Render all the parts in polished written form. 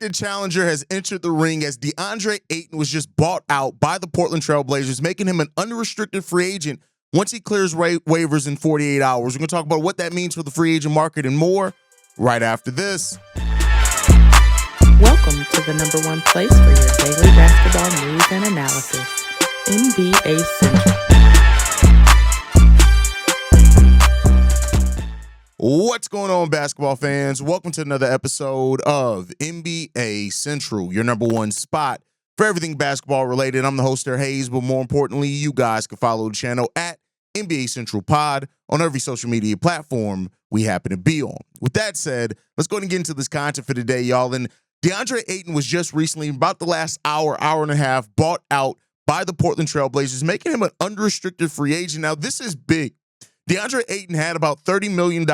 unrestricted challenger has entered the ring as Deandre Ayton was just bought out by the Portland Trail Blazers, making him an unrestricted free agent once he clears waivers in 48 hours. We're going to talk about what that means for the free agent market and more right after this. Welcome to the number one place for your daily basketball news and analysis, NBA Central. What's going on, basketball fans? Welcome to another episode of NBA Central, your number one spot for everything basketball related. I'm the host there, Hayes, but more importantly, you guys can follow the channel at NBA Central Pod on every social media platform we happen to be on. With that said, let's go ahead and get into this content for today, y'all. And Deandre Ayton was just recently, about the last hour and a half, bought out by the Portland Trail Blazers, making him an unrestricted free agent. Now, this is big. Deandre Ayton had about $30 million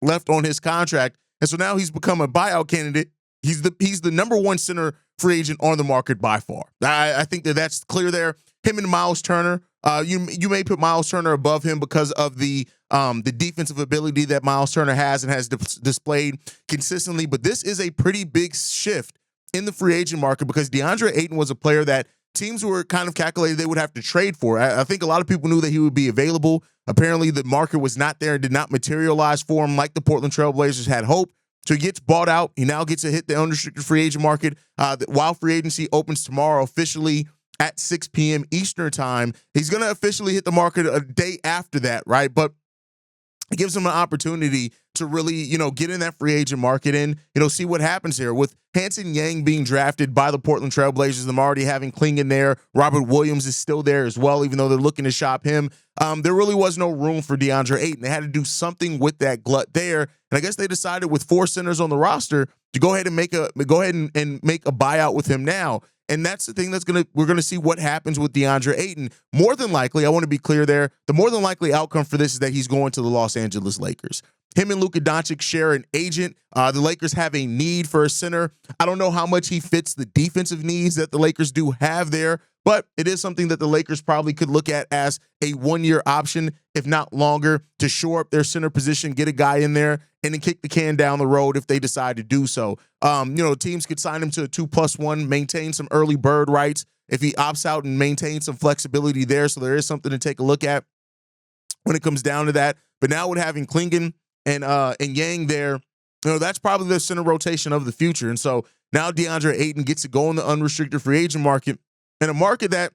left on his contract, and so now he's become a buyout candidate. He's the number one center free agent on the market by far. I think that's clear there. Him and Miles Turner. You may put Miles Turner above him because of the defensive ability that Miles Turner has and has displayed consistently. But this is a pretty big shift in the free agent market because Deandre Ayton was a player that teams were kind of calculated they would have to trade for. I think a lot of people knew that he would be available. Apparently, the market was not there and did not materialize for him like the Portland Trail Blazers had hoped. So he gets bought out. He now gets to hit the unrestricted free agent market. While free agency opens tomorrow officially at 6 p.m. Eastern time, he's going to officially hit the market a day after that, right? But it gives him an opportunity to really, get in that free agent market and, see what happens here. With Hanson Yang being drafted by the Portland Trail Blazers, them already having Klingon there. Robert Williams is still there as well, even though they're looking to shop him. There really was no room for Deandre Ayton. They had to do something with that glut there. And I guess they decided with four centers on the roster to go ahead and make a buyout with him now. And that's the thing we're gonna see what happens with Deandre Ayton. More than likely, I want to be clear there, the more than likely outcome for this is that he's going to the Los Angeles Lakers. Him and Luka Doncic share an agent. The Lakers have a need for a center. I don't know how much he fits the defensive needs that the Lakers do have there, but it is something that the Lakers probably could look at as a one-year option, if not longer, to shore up their center position, get a guy in there, and then kick the can down the road if they decide to do so. Teams could sign him to a 2+1, maintain some early bird rights if he opts out and maintains some flexibility there. So there is something to take a look at when it comes down to that. But now with having Klingon and Yang there, that's probably the center rotation of the future. And so now Deandre Ayton gets to go in the unrestricted free agent market, in a market that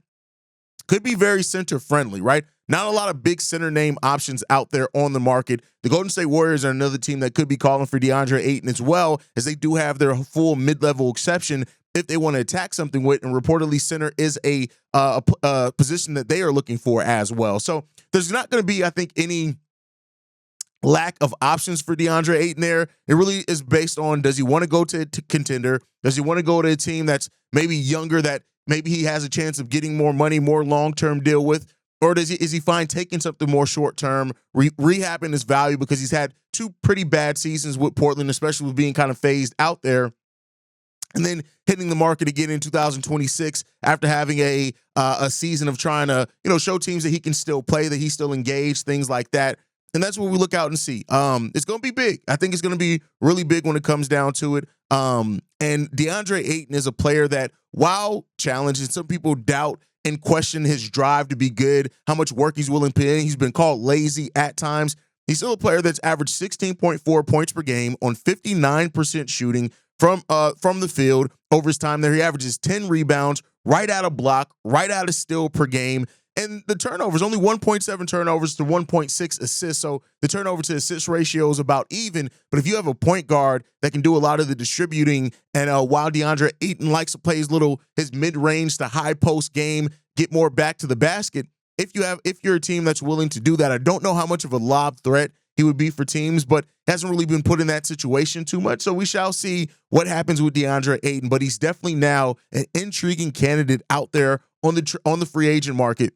could be very center friendly, right? Not a lot of big center name options out there on the market. The Golden State Warriors are another team that could be calling for Deandre Ayton as well, as they do have their full mid-level exception if they want to attack something with, and reportedly center is a position that they are looking for as well. So there's not going to be, I think, any lack of options for Deandre Ayton there. It really is based on, does he want to go to contender? Does he want to go to a team that's maybe younger, that maybe he has a chance of getting more money, more long-term deal with? Or is he fine taking something more short-term, rehabbing his value because he's had two pretty bad seasons with Portland, especially with being kind of phased out there, and then hitting the market again in 2026 after having a season of trying to, show teams that he can still play, that he's still engaged, things like that. And that's what we look out and see. It's going to be big. I think it's going to be really big when it comes down to it. And Deandre Ayton is a player that, while challenging, some people doubt and question his drive to be good, how much work he's willing to put in. He's been called lazy at times. He's still a player that's averaged 16.4 points per game on 59% shooting from the field over his time there. He averages 10 rebounds, right out of block, right out of steal per game. And the turnovers, only 1.7 turnovers to 1.6 assists. So the turnover to assist ratio is about even. But if you have a point guard that can do a lot of the distributing, and while Deandre Ayton likes to play his mid-range to high post game, get more back to the basket, if you're a team that's willing to do that, I don't know how much of a lob threat he would be for teams, but hasn't really been put in that situation too much. So we shall see what happens with Deandre Ayton. But he's definitely now an intriguing candidate out there on the free agent market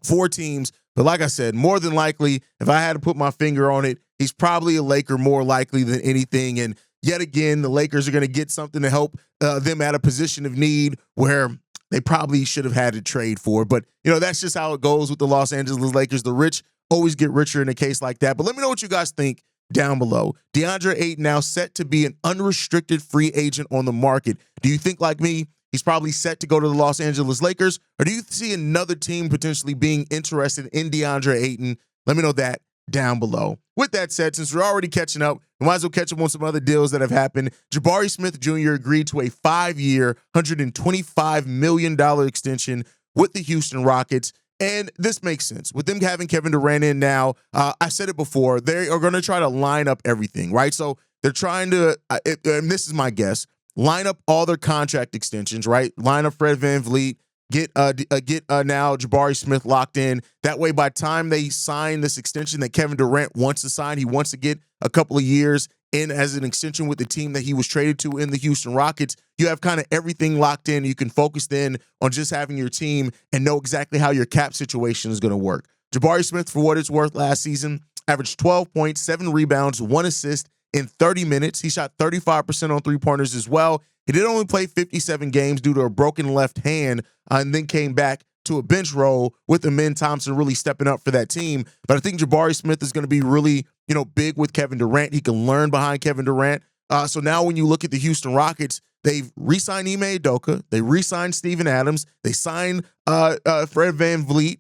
for teams. But like I said, more than likely, if I had to put my finger on it, he's probably a Laker more likely than anything. And yet again, the Lakers are going to get something to help them at a position of need where they probably should have had to trade for. But, that's just how it goes with the Los Angeles Lakers. The rich always get richer in a case like that. But let me know what you guys think down below. Deandre Ayton now set to be an unrestricted free agent on the market. Do you think, like me, he's probably set to go to the Los Angeles Lakers? Or do you see another team potentially being interested in DeAndre Ayton? Let me know that down below. With that said, since we're already catching up, we might as well catch up on some other deals that have happened. Jabari Smith Jr. agreed to a 5-year, $125 million extension with the Houston Rockets. And this makes sense. With them having Kevin Durant in now, I said it before, they are going to try to line up everything, right? So they're trying to, and this is my guess, line up all their contract extensions, right? Line up Fred VanVleet, get now Jabari Smith locked in. That way, by the time they sign this extension that Kevin Durant wants to sign, he wants to get a couple of years in as an extension with the team that he was traded to in the Houston Rockets. You have kind of everything locked in. You can focus then on just having your team and know exactly how your cap situation is going to work. Jabari Smith, for what it's worth, last season averaged 12 points, 7 rebounds, 1 assist in 30 minutes. He shot 35% on three-pointers as well. He did only play 57 games due to a broken left hand and then came back to a bench role with Amin Thompson really stepping up for that team. But I think Jabari Smith is going to be really, big with Kevin Durant. He can learn behind Kevin Durant. So now when you look at the Houston Rockets, they've re-signed Ime Udoka. They re-signed Steven Adams. They signed Fred VanVleet.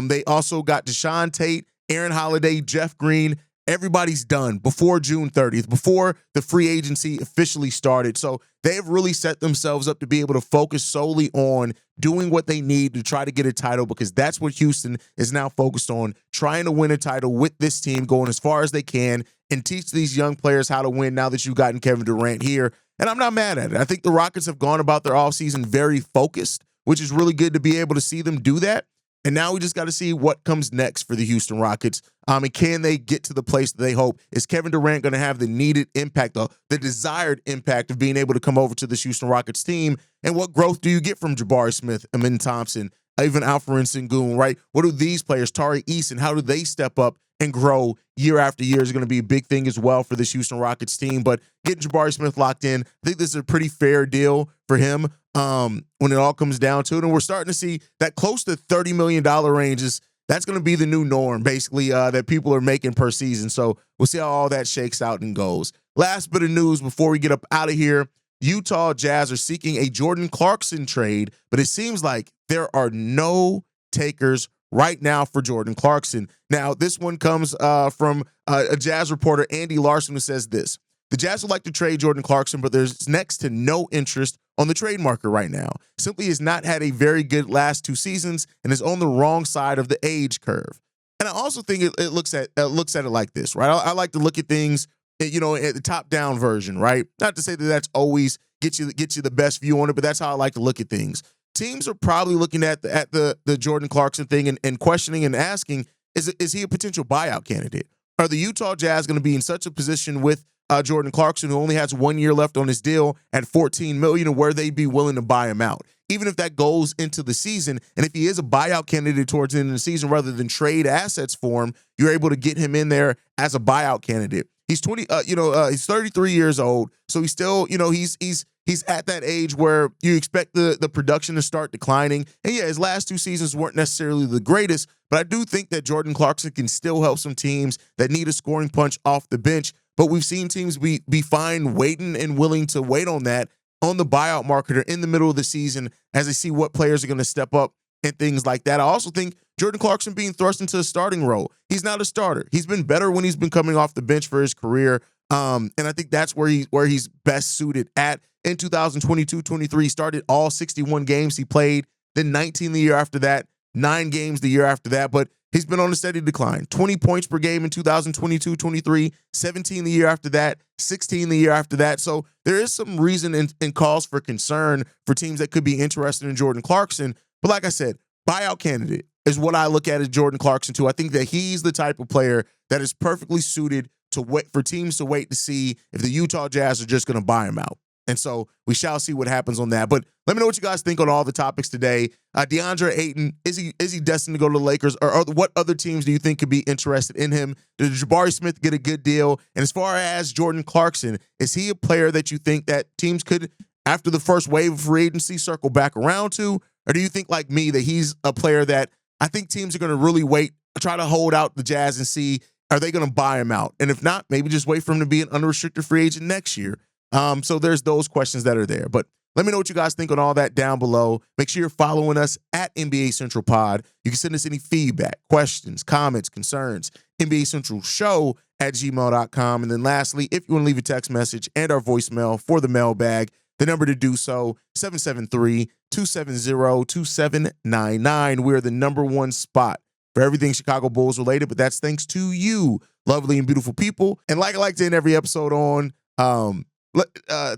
They also got Deshaun Tate, Aaron Holiday, Jeff Green. Everybody's done before June 30th, before the free agency officially started. So they have really set themselves up to be able to focus solely on doing what they need to try to get a title, because that's what Houston is now focused on, trying to win a title with this team, going as far as they can and teach these young players how to win now that you've gotten Kevin Durant here. And I'm not mad at it. I think the Rockets have gone about their offseason very focused, which is really good to be able to see them do that. And now we just got to see what comes next for the Houston Rockets. And can they get to the place that they hope? Is Kevin Durant going to have the needed impact, the desired impact of being able to come over to this Houston Rockets team? And what growth do you get from Jabari Smith, Amin Thompson, even Alperen Sengun, right? What do these players, Tari Eason, how do they step up and grow year after year is going to be a big thing as well for this Houston Rockets team. But getting Jabari Smith locked in, I think this is a pretty fair deal for him when it all comes down to it. And we're starting to see that close to $30 million ranges. That's going to be the new norm, basically, that people are making per season. So we'll see how all that shakes out and goes. Last bit of news before we get up out of here. Utah Jazz are seeking a Jordan Clarkson trade, but it seems like there are no takers right now for Jordan Clarkson. Now, this one comes from a Jazz reporter, Andy Larson, who says this. The Jazz would like to trade Jordan Clarkson, but there's next to no interest on the trade market right now. Simply has not had a very good last 2 seasons and is on the wrong side of the age curve. And I also think it looks at it like this, right? I like to look at things, at the top-down version, right? Not to say that that's always get you the best view on it, but that's how I like to look at things. Teams are probably looking at the Jordan Clarkson thing and questioning and asking, is he a potential buyout candidate? Are the Utah Jazz going to be in such a position with Jordan Clarkson, who only has 1 year left on his deal at $14 million, where they'd be willing to buy him out, even if that goes into the season? And if he is a buyout candidate towards the end of the season, rather than trade assets for him, you're able to get him in there as a buyout candidate. He's he's 33 years old, so he's still, he's at that age where you expect the production to start declining. And yeah, his last 2 seasons weren't necessarily the greatest, but I do think that Jordan Clarkson can still help some teams that need a scoring punch off the bench. But we've seen teams be fine waiting and willing to wait on that on the buyout market or in the middle of the season as they see what players are going to step up and things like that. I also think Jordan Clarkson being thrust into a starting role. He's not a starter. He's been better when he's been coming off the bench for his career. And I think that's where he's best suited at. In 2022-23, he started all 61 games he played, then 19 the year after that, 9 games the year after that. But he's been on a steady decline. 20 points per game in 2022-23, 17 the year after that, 16 the year after that. So there is some reason and cause for concern for teams that could be interested in Jordan Clarkson. But like I said, buyout candidate is what I look at as Jordan Clarkson too. I think that he's the type of player that is perfectly suited to wait for teams to wait to see if the Utah Jazz are just going to buy him out. And so we shall see what happens on that. But let me know what you guys think on all the topics today. DeAndre Ayton, is he destined to go to the Lakers? Or what other teams do you think could be interested in him? Did Jabari Smith get a good deal? And as far as Jordan Clarkson, is he a player that you think that teams could, after the first wave of free agency, circle back around to? Or do you think, like me, that he's a player that I think teams are going to really wait, try to hold out the Jazz and see Are they going to buy him out? And if not, maybe just wait for him to be an unrestricted free agent next year. So there's those questions that are there. But let me know what you guys think on all that down below. Make sure you're following us at NBA Central Pod. You can send us any feedback, questions, comments, concerns, NBA Central Show at gmail.com. And then lastly, if you want to leave a text message and our voicemail for the mailbag, the number to do so, 773-270-2799. We're the number one spot for everything Chicago Bulls related, but that's thanks to you, lovely and beautiful people. And like I like to end every episode on,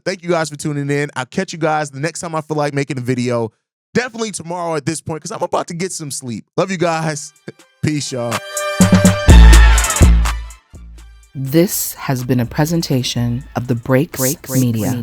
thank you guys for tuning in. I'll catch you guys the next time I feel like making a video. Definitely tomorrow at this point, because I'm about to get some sleep. Love you guys. Peace, y'all. This has been a presentation of the Break Media.